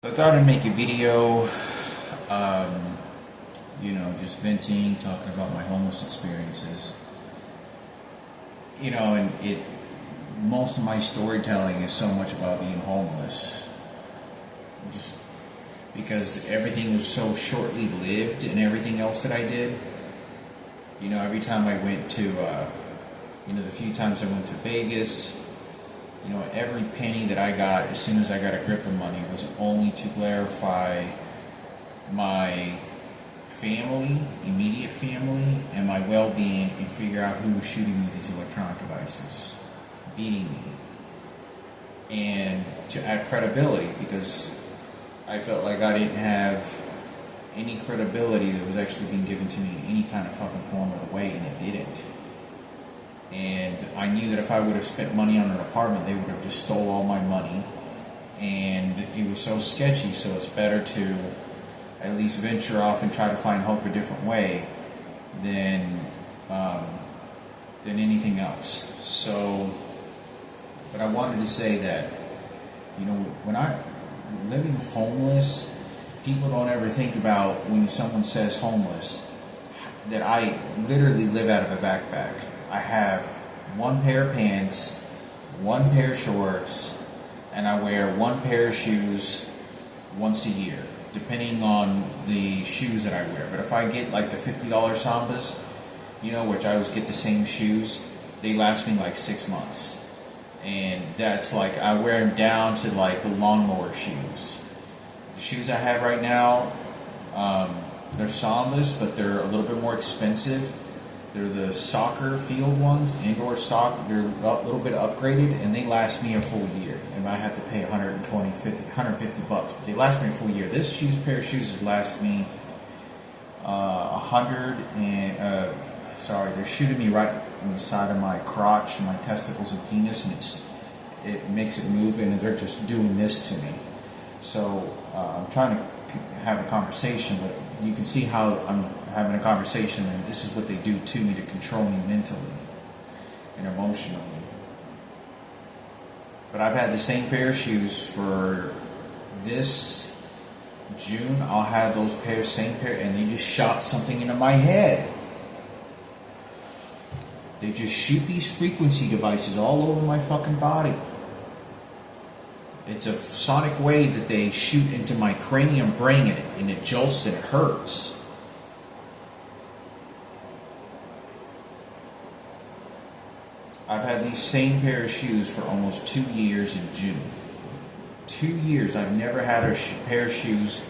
I thought I'd make a video, just venting, talking about my homeless experiences. Most of my storytelling is so much about being homeless. Just because everything was so shortly lived and everything else that I did. Every time I went to, the few times I went to Vegas, every penny that I got as soon as I got a grip of money was only to clarify my family, immediate family, and my well-being, and figure out who was shooting me these electronic devices, beating me, and to add credibility, because I felt like I didn't have any credibility that was actually being given to me in any kind of fucking form of the way, and it didn't. And I knew that if I would have spent money on an apartment, they would have just stole all my money. And it was so sketchy, so it's better to at least venture off and try to find hope a different way than anything else. So, but I wanted to say that, when I living homeless, people don't ever think about when someone says homeless that I literally live out of a backpack. I have one pair of pants, one pair of shorts, and I wear one pair of shoes once a year, depending on the shoes that I wear. But if I get like the $50 Sambas, which I always get the same shoes, they last me like 6 months. And that's like, I wear them down to like the lawnmower shoes. The shoes I have right now, they're Sambas, but they're a little bit more expensive. They're the soccer field ones, indoor soccer. They're a little bit upgraded, and they last me a full year. And I have to pay $150 bucks, but they last me a full year. This pair of shoes has lasted me they're shooting me right on the side of my crotch, and my testicles and penis, and it makes it move, and they're just doing this to me. So I'm trying to have a conversation, but you can see how I'm having a conversation, and this is what they do to me to control me mentally and emotionally. But I've had the same pair of shoes for this June. I'll have those same pair, and they just shot something into my head. They just shoot these frequency devices all over my fucking body. It's a sonic wave that they shoot into my cranium brain, and it jolts and it hurts. I've had these same pair of shoes for almost 2 years in June. 2 years. I've never had a pair of shoes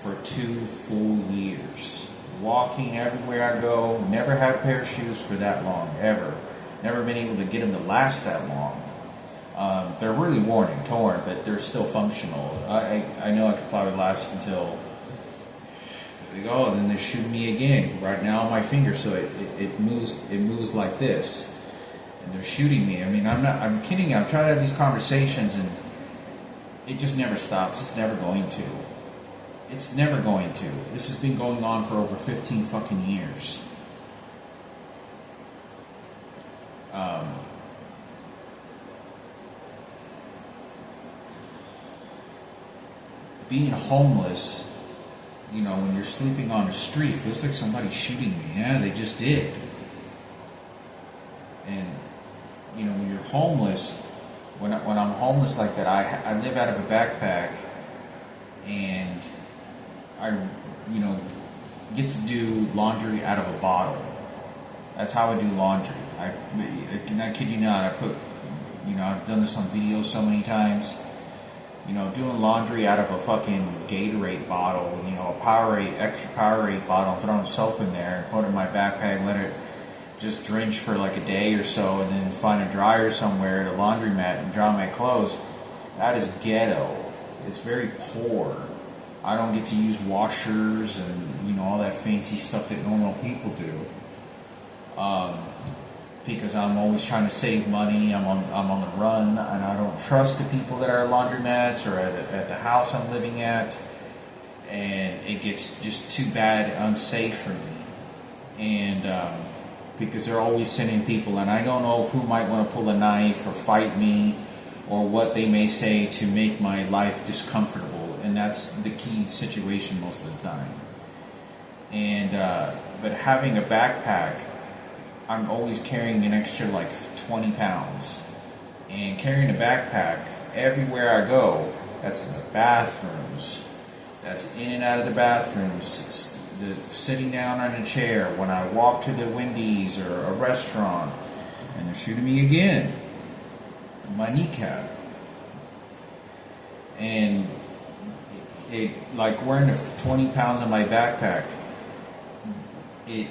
for 2 full years. Walking everywhere I go, never had a pair of shoes for that long, ever. Never been able to get them to last that long. They're really worn and torn, but they're still functional. I know I could probably last until they go, and then they shoot me again right now on my finger, so it moves like this. And they're shooting me. I mean, I'm kidding you. I'm trying to have these conversations, and it just never stops. It's never going to. It's never going to. This has been going on for over 15 fucking years. Being homeless, when you're sleeping on the street, it feels like somebody's shooting me. Yeah, they just did. And when you're homeless, when I'm homeless like that, I live out of a backpack, and I get to do laundry out of a bottle. That's how I do laundry. I kid you not. I've done this on video so many times. Doing laundry out of a fucking Gatorade bottle, a extra Powerade bottle, throwing soap in there, and put it in my backpack, let it just drench for like a day or so, and then find a dryer somewhere, a laundromat, and dry my clothes. That is ghetto. It's very poor. I don't get to use washers and all that fancy stuff that normal people do. Because I'm always trying to save money. I'm on the run, and I don't trust the people that are laundromats or at the house I'm living at, and it gets just too bad and unsafe for me. And because they're always sending people, and I don't know who might want to pull a knife or fight me, or what they may say to make my life discomfortable. and that's the key situation most of the time. And but having a backpack, I'm always carrying an extra like 20 pounds, and carrying a backpack everywhere I go. That's in the bathrooms. That's in and out of the bathrooms. Sitting down on a chair when I walk to the Wendy's or a restaurant, and they're shooting me again. My kneecap. And it like wearing the 20 pounds on my backpack.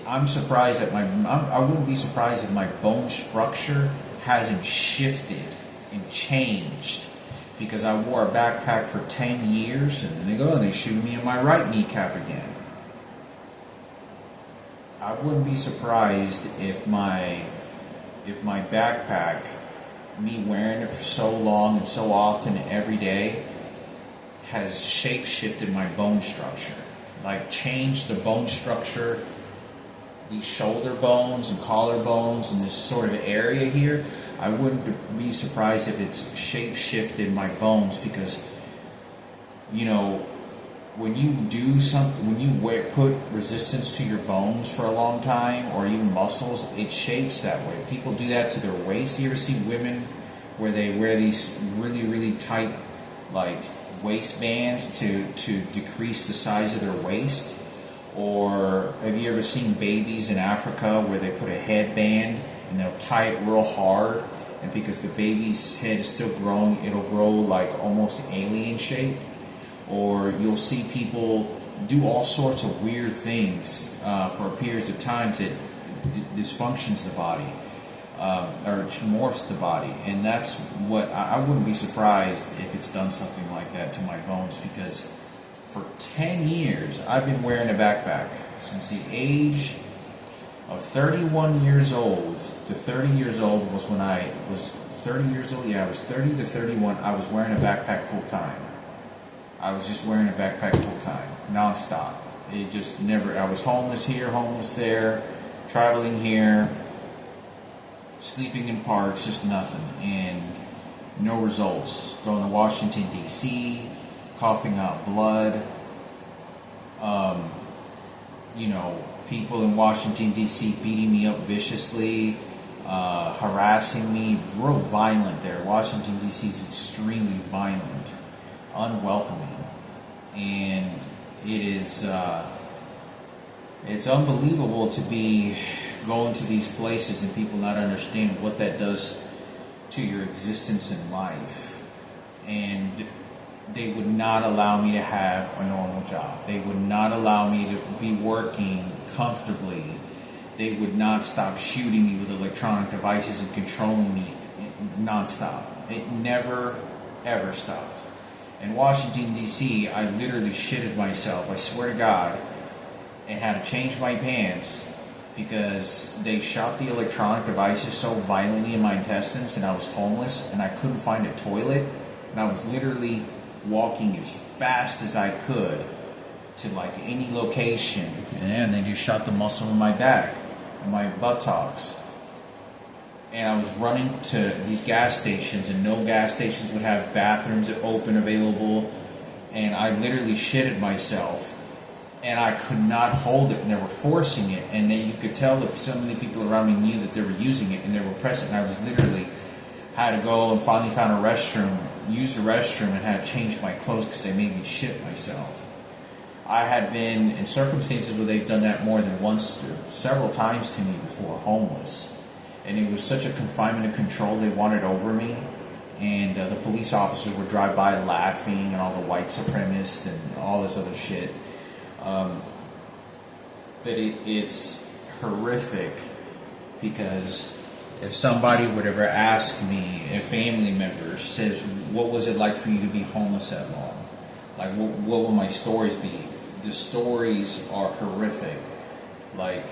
I'm surprised that I wouldn't be surprised if my bone structure hasn't shifted and changed, because I wore a backpack for 10 years and then they go and they shoot me in my right kneecap again. I wouldn't be surprised if my backpack, me wearing it for so long and so often every day, has shape-shifted my bone structure. Like changed the bone structure, these shoulder bones and collarbones and this sort of area here. I wouldn't be surprised if it's shape-shifted my bones, because, you know, when you do something, when you put resistance to your bones for a long time, or even muscles, it shapes that way. People do that to their waist. You ever see women where they wear these really, really tight, like, waistbands to decrease the size of their waist? Or have you ever seen babies in Africa where they put a headband and they'll tie it real hard, and because the baby's head is still growing, it'll grow like almost alien shape? Or you'll see people do all sorts of weird things for periods of times that dysfunctions the body, or morphs the body. And that's what I wouldn't be surprised if it's done something like that to my bones, because for 10 years I've been wearing a backpack. Since the age of 31 years old to 30 years old was when I was 30 years old. Yeah, I was 30 to 31. I was wearing a backpack full time. I was just wearing a backpack full time, nonstop. It just never, I was homeless here, homeless there, traveling here, sleeping in parks, just nothing. And no results. Going to Washington, D.C., coughing out blood. You know, people in Washington, D.C. beating me up viciously, harassing me, real violent there. Washington, D.C. is extremely violent, unwelcoming. And it is, it's unbelievable to be going to these places and people not understand what that does to your existence in life. And they would not allow me to have a normal job. They would not allow me to be working comfortably. They would not stop shooting me with electronic devices and controlling me nonstop. It never, ever stopped. In Washington, D.C., I literally shitted myself, I swear to God, and had to change my pants because they shot the electronic devices so violently in my intestines, and I was homeless and I couldn't find a toilet, and I was literally walking as fast as I could to like any location, and they just shot the muscle in my back and my buttocks. And I was running to these gas stations, and no gas stations would have bathrooms open available, and I literally shitted myself, and I could not hold it, and they were forcing it, and then you could tell that some of the people around me knew that they were using it, and they were pressing, and I was literally had to go and finally found a restroom, used the restroom, and had to change my clothes because they made me shit myself. I had been in circumstances where they've done that more than once, or several times to me before, homeless. And it was such a confinement and control they wanted over me. And the police officers would drive by laughing, and all the white supremacists and all this other shit. But it's horrific, because if somebody would ever ask me, a family member says, what was it like for you to be homeless that long? Like, what will my stories be? The stories are horrific. Like,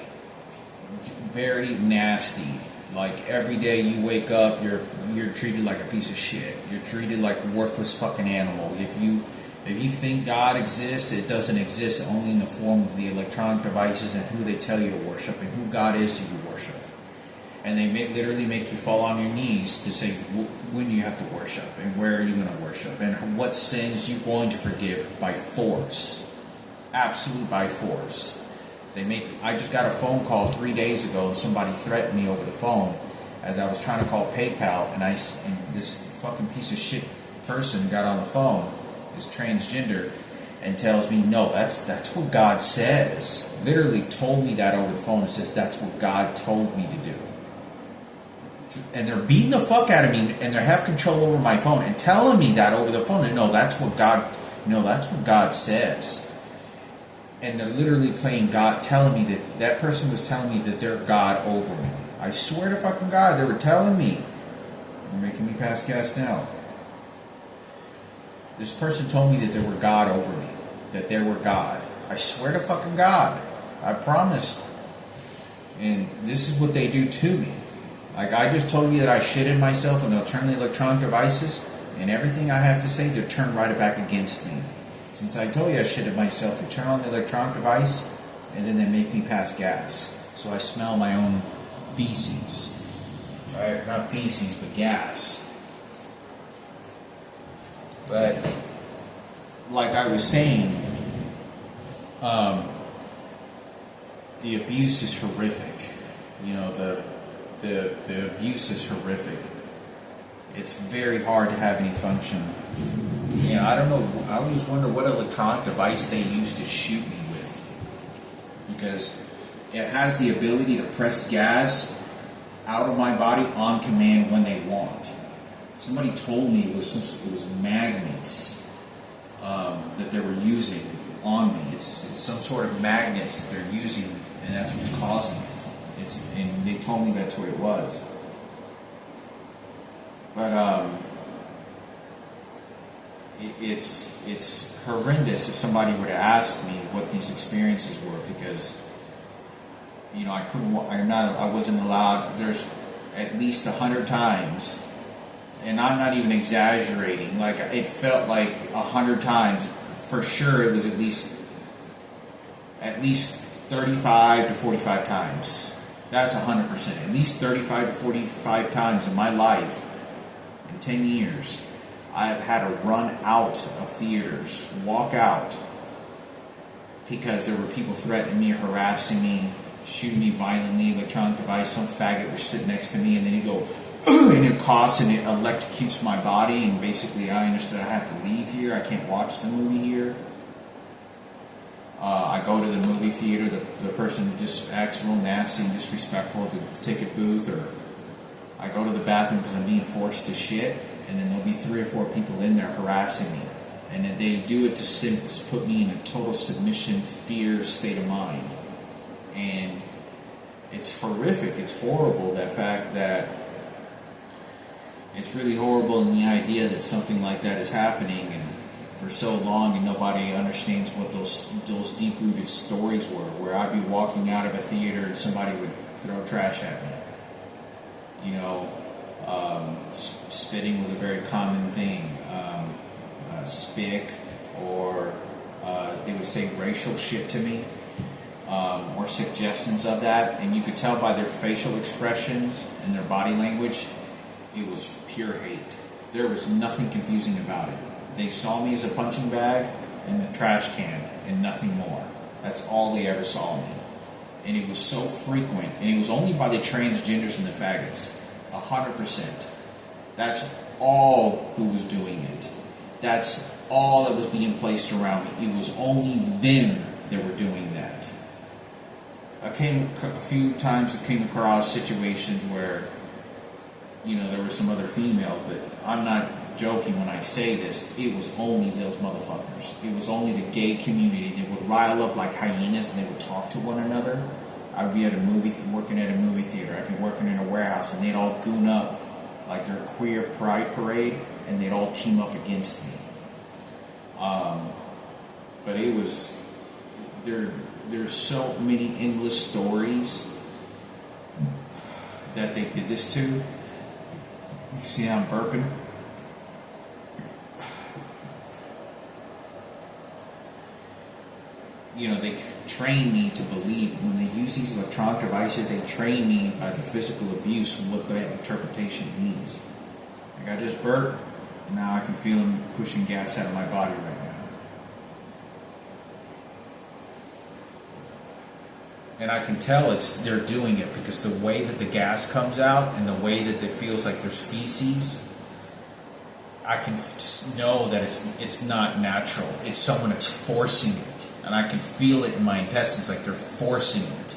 very nasty. Like, every day you wake up, you're treated like a piece of shit. You're treated like a worthless fucking animal. If you think God exists, it doesn't exist only in the form of the electronic devices and who they tell you to worship and who God is to you worship. and they literally make you fall on your knees to say when you have to worship and where are you going to worship and what sins you're going to forgive by force, absolute by force. I just got a phone call 3 days ago, and somebody threatened me over the phone as I was trying to call PayPal, and this fucking piece of shit person got on the phone, is transgender, and tells me, no, that's what God says. Literally told me that over the phone. It says that's what God told me to do. And they're beating the fuck out of me, and they have control over my phone and telling me that over the phone. And no, that's what God says. And they're literally playing God, telling me that person was telling me that they're God over me. I swear to fucking God, they were telling me. They're making me pass gas now. This person told me that they were God over me. That they were God. I swear to fucking God. I promise. And this is what they do to me. Like, I just told you that I shit in myself, and they'll turn the electronic devices, and everything I have to say, they'll turn right back against me. Since I told you I shit in myself, they turn on the electronic device, and then they make me pass gas. So I smell my own feces. Right? Not feces, but gas. But, like I was saying, the abuse is horrific. You know, the abuse is horrific. It's very hard to have any function. You know, I don't know. I always wonder what electronic device they use to shoot me with, because it has the ability to press gas out of my body on command when they want. Somebody told me it was magnets that they were using on me. It's some sort of magnets that they're using, and that's what's causing it. And they told me that's what it was. But it's horrendous if somebody were to ask me what these experiences were, because you know I wasn't allowed. There's at least 100 times, and I'm not even exaggerating. Like, it felt like 100 times for sure. It was at least 35 to 45 times. That's 100%. At least 35 to 45 times in my life, in 10 years, I have had to run out of theaters, walk out, because there were people threatening me, harassing me, shooting me violently, electronic device, some faggot was sitting next to me, and then he'd go, and it coughs and it electrocutes my body, and basically I understood I have to leave here, I can't watch the movie here. I go to the movie theater, the person just acts real nasty and disrespectful at the ticket booth, or I go to the bathroom because I'm being forced to shit, and then there'll be 3 or 4 people in there harassing me. And then they do it to put me in a total submission, fear state of mind. And it's horrific, it's horrible, that fact that it's really horrible in the idea that something like that is happening, and for so long, and nobody understands what those deep-rooted stories were, where I'd be walking out of a theater and somebody would throw trash at me. You know, spitting was a very common thing. Spick, or they would say racial shit to me, or suggestions of that, and you could tell by their facial expressions and their body language, it was pure hate. There was nothing confusing about it. They saw me as a punching bag and a trash can and nothing more. That's all they ever saw me. And it was so frequent, and it was only by the transgenders and the faggots. 100%. That's all who was doing it. That's all that was being placed around me. It was only them that were doing that. A few times I came across situations where, you know, there were some other female, but I'm not joking when I say this. It was only those motherfuckers. It was only the gay community. They would rile up like hyenas, and they would talk to one another. I'd be working at a movie theater. I'd be working in a warehouse, and they'd all goon up like their queer pride parade, and they'd all team up against me. But it was there's so many endless stories that they did this to. You see how I'm burping? they train me to believe when they use these electronic devices. They train me by the physical abuse what that interpretation means. Like I just burped, and now I can feel them pushing gas out of my body right now. And I can tell they're doing it because the way that the gas comes out and the way that it feels like there's feces, I can know that it's not natural. It's someone that's forcing it. And I can feel it in my intestines like they're forcing it.